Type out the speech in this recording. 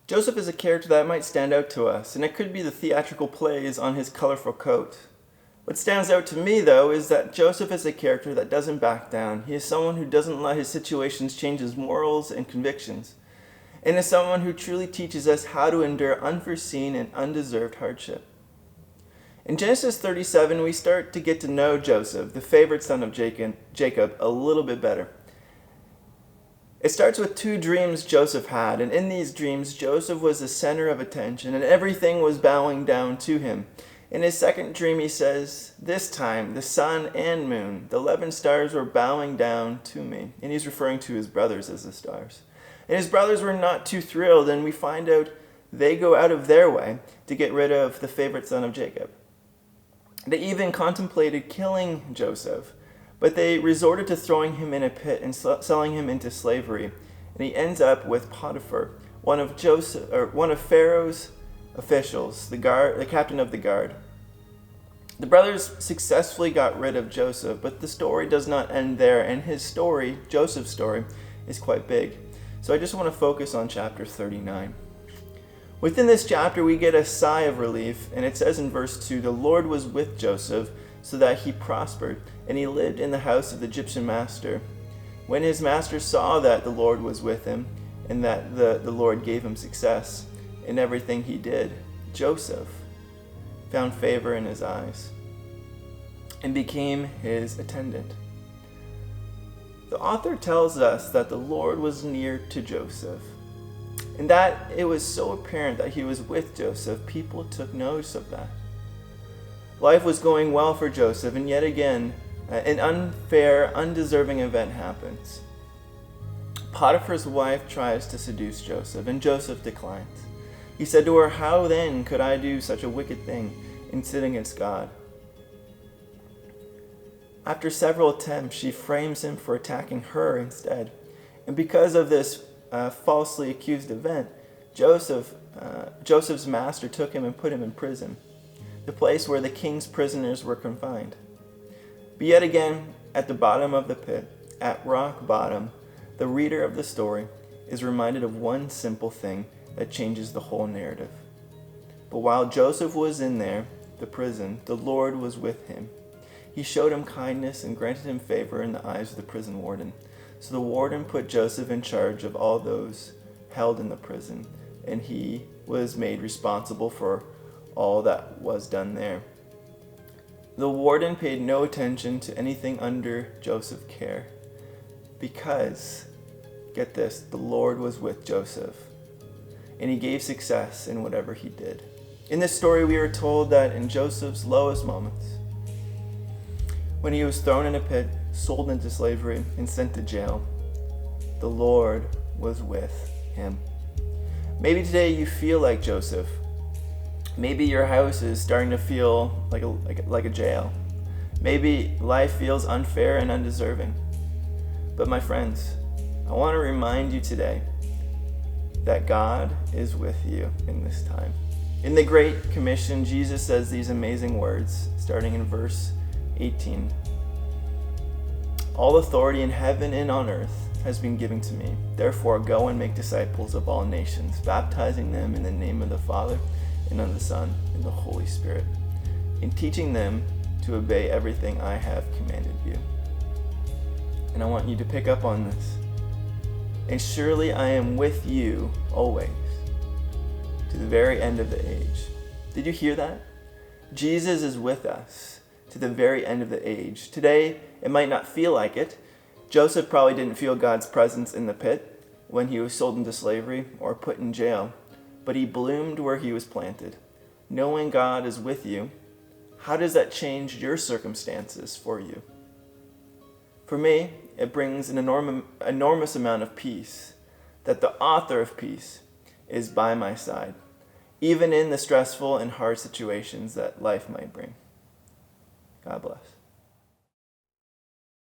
Joseph is a character that might stand out to us, and it could be the theatrical plays on his colorful coat. What stands out to me, though, is that Joseph is a character that doesn't back down. He is someone who doesn't let his situations change his morals and convictions, and is someone who truly teaches us how to endure unforeseen and undeserved hardship. In Genesis 37, we start to get to know Joseph, the favorite son of Jacob, a little bit better. It starts with 2 dreams Joseph had, and in these dreams, Joseph was the center of attention, and everything was bowing down to him. In his second dream, he says, "This time, the sun and moon, the 11 stars were bowing down to me." And he's referring to his brothers as the stars. And his brothers were not too thrilled, and we find out they go out of their way to get rid of the favorite son of Jacob. They even contemplated killing Joseph, but they resorted to throwing him in a pit and selling him into slavery. And he ends up with Potiphar, one of Pharaoh's officials, the captain of the guard. The brothers successfully got rid of Joseph, but the story does not end there, and his story, Joseph's story, is quite big. So I just want to focus on chapter 39. Within this chapter, we get a sigh of relief, and it says in verse 2, "The Lord was with Joseph, so that he prospered, and he lived in the house of the Egyptian master. When his master saw that the Lord was with him, and that the Lord gave him success in everything he did, Joseph found favor in his eyes and became his attendant." The author tells us that the Lord was near to Joseph, and that it was so apparent that he was with Joseph, people took notice of that. Life was going well for Joseph, and yet again, an unfair, undeserving event happens. Potiphar's wife tries to seduce Joseph, and Joseph declines. He said to her, "How then could I do such a wicked thing and sin against God?" After several attempts, she frames him for attacking her instead. And because of this falsely accused event, Joseph's master took him and put him in prison, the place where the king's prisoners were confined. But yet again, at the bottom of the pit, at rock bottom, the reader of the story is reminded of one simple thing that changes the whole narrative. But while Joseph was in there, the prison, the Lord was with him. He showed him kindness and granted him favor in the eyes of the prison warden. So the warden put Joseph in charge of all those held in the prison, and he was made responsible for all that was done there. The warden paid no attention to anything under Joseph's care because, get this, the Lord was with Joseph, and he gave success in whatever he did. In this story, we are told that in Joseph's lowest moments, when he was thrown in a pit, sold into slavery, and sent to jail, the Lord was with him. Maybe today you feel like Joseph. Maybe your house is starting to feel like a jail. Maybe life feels unfair and undeserving. But my friends, I want to remind you today that God is with you in this time. In the Great Commission, Jesus says these amazing words, starting in verse 18. "All authority in heaven and on earth has been given to me. Therefore, go and make disciples of all nations, baptizing them in the name of the Father, and of the Son, and the Holy Spirit, and teaching them to obey everything I have commanded you." And I want you to pick up on this. "And surely I am with you always, to the very end of the age." Did you hear that? Jesus is with us to the very end of the age. Today, it might not feel like it. Joseph probably didn't feel God's presence in the pit when he was sold into slavery or put in jail, but he bloomed where he was planted. Knowing God is with you, how does that change your circumstances for you? For me, it brings an enormous amount of peace, that the author of peace is by my side, even in the stressful and hard situations that life might bring. God bless.